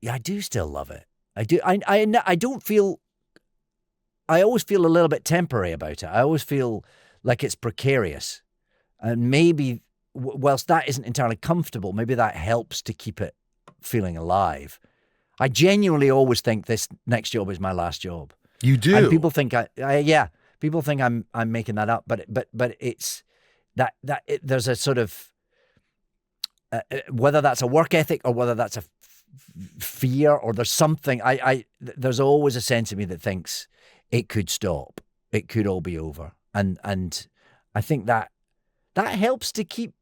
I do still love it. I do. I don't feel. I always feel a little bit temporary about it. I always feel like it's precarious, and maybe whilst that isn't entirely comfortable, maybe that helps to keep it feeling alive. I genuinely always think this next job is my last job. You do, and people think people think I'm making that up, but it's there's a sort of whether that's a work ethic or whether that's a fear or there's something. There's always a sense of me that thinks it could stop, it could all be over, and I think that helps to keep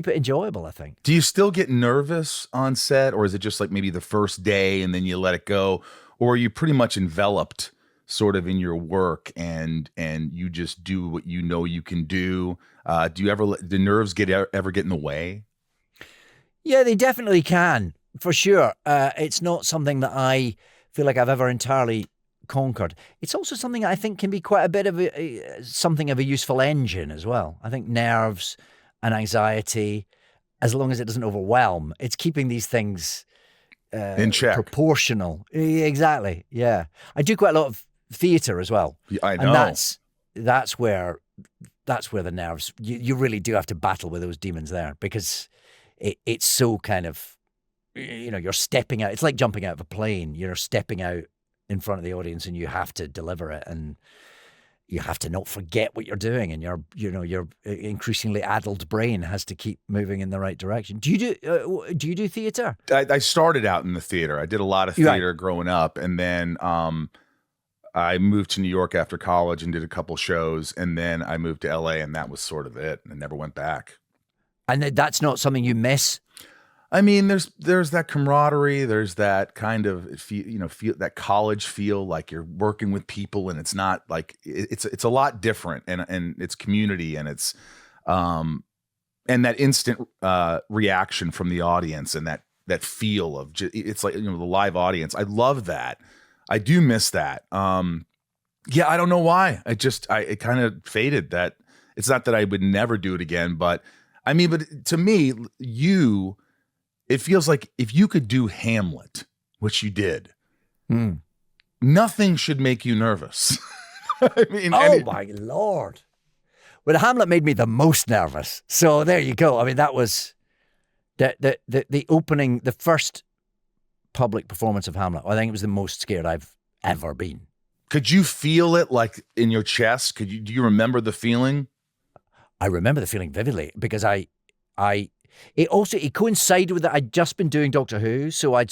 it enjoyable, I think. Do you still get nervous on set, or is it just like maybe the first day and then you let it go, or are you pretty much enveloped sort of in your work and you just do what you know you can do? Do you ever the nerves ever get in the way? Yeah, they definitely can, for sure. It's not something that I feel like I've ever entirely conquered. It's also something I think can be quite a bit of something of a useful engine as well. I think nerves and anxiety, as long as it doesn't overwhelm, it's keeping these things in check, proportional. Exactly. Yeah, I do quite a lot of theatre as well. Yeah, I know. And that's where the nerves. You really do have to battle with those demons there, because it's so kind of, you're stepping out. It's like jumping out of a plane. You're stepping out in front of the audience, and you have to deliver it, and you have to not forget what you're doing, and your increasingly addled brain has to keep moving in the right direction. Do you do theater? I started out in the theater. I did a lot of theater growing up, and then I moved to New York after college and did a couple shows, and then I moved to LA, and that was sort of it, and I never went back. And that's not something you miss? I mean, there's that camaraderie, there's that kind of feel that college feel, like you're working with people, and it's not like it's a lot different, and it's community, and it's and that instant reaction from the audience, and that feel of it's like, the live audience. I love that. I do miss that. Yeah, I don't know why. It kind of faded. That it's not that I would never do it again, but I mean, but to me, it feels like if you could do Hamlet, which you did, nothing should make you nervous. I mean, my Lord. Well, Hamlet made me the most nervous. So there you go. I mean, that was the opening, the first public performance of Hamlet. I think it was the most scared I've ever been. Could you feel it like in your chest? Do you remember the feeling? I remember the feeling vividly, because it coincided with that I'd just been doing Doctor Who, so I'd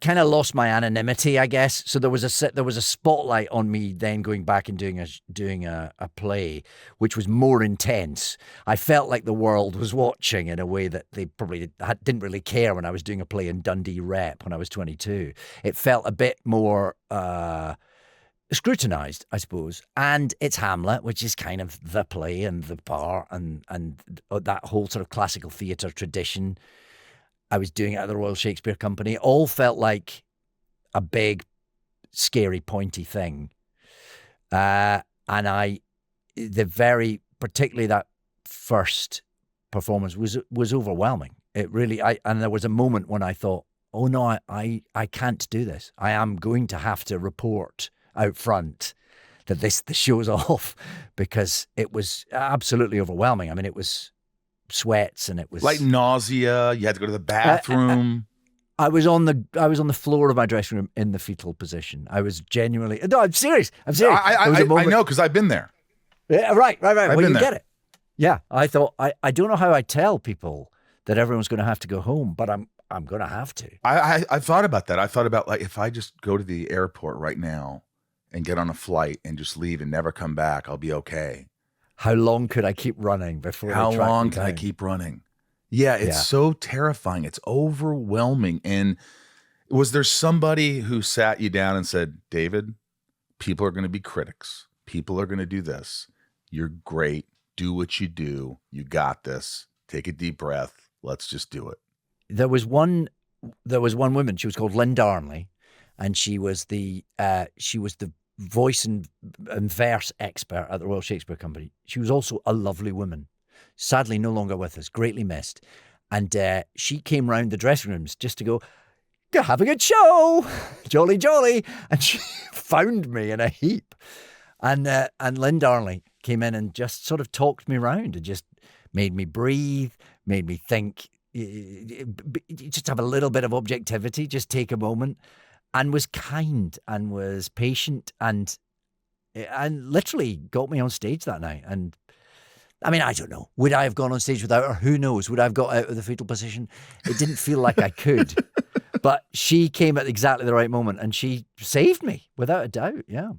kind of lost my anonymity, I guess. So there was a spotlight on me then going back and doing a play, which was more intense. I felt like the world was watching in a way that they probably didn't really care when I was doing a play in Dundee Rep when I was 22. It felt a bit more scrutinized, I suppose. And it's Hamlet, which is kind of the play and the part and that whole sort of classical theatre tradition. I was doing it at the Royal Shakespeare Company. It all felt like a big, scary, pointy thing. And particularly that first performance was overwhelming. It really, and there was a moment when I thought, oh no, I can't do this. I am going to have to report out front that the show's off, because it was absolutely overwhelming. I mean, it was sweats, and it was like nausea. You had to go to the bathroom. I was on the floor of my dressing room in the fetal position. I was genuinely. No, I'm serious. I'm serious. I know, because I've been there. Yeah, right. Well, you there. get it. Yeah, I thought I don't know how I tell people that everyone's going to have to go home, but I'm going to have to. I thought about that. I thought about, like, if I just go to the airport right now and get on a flight and just leave and never come back, I'll be okay. How long could I keep running before? How long can I keep running? Yeah, it's so terrifying. It's overwhelming. And was there somebody who sat you down and said, David, people are going to be critics. People are going to do this. You're great. Do what you do. You got this. Take a deep breath. Let's just do it. There was one woman. She was called Lynn Darnley, and she was the voice and verse expert at the Royal Shakespeare Company. She was also a lovely woman, sadly no longer with us, greatly missed. And she came round the dressing rooms just to go, have a good show, jolly, jolly. And she found me in a heap. And Lynn Darnley came in and just sort of talked me round and just made me breathe, made me think, just have a little bit of objectivity, just take a moment, and was kind and was patient and literally got me on stage that night. And I mean, I don't know. Would I have gone on stage without her? Who knows? Would I have got out of the fetal position? It didn't feel like I could. But she came at exactly the right moment and she saved me without a doubt. Yeah.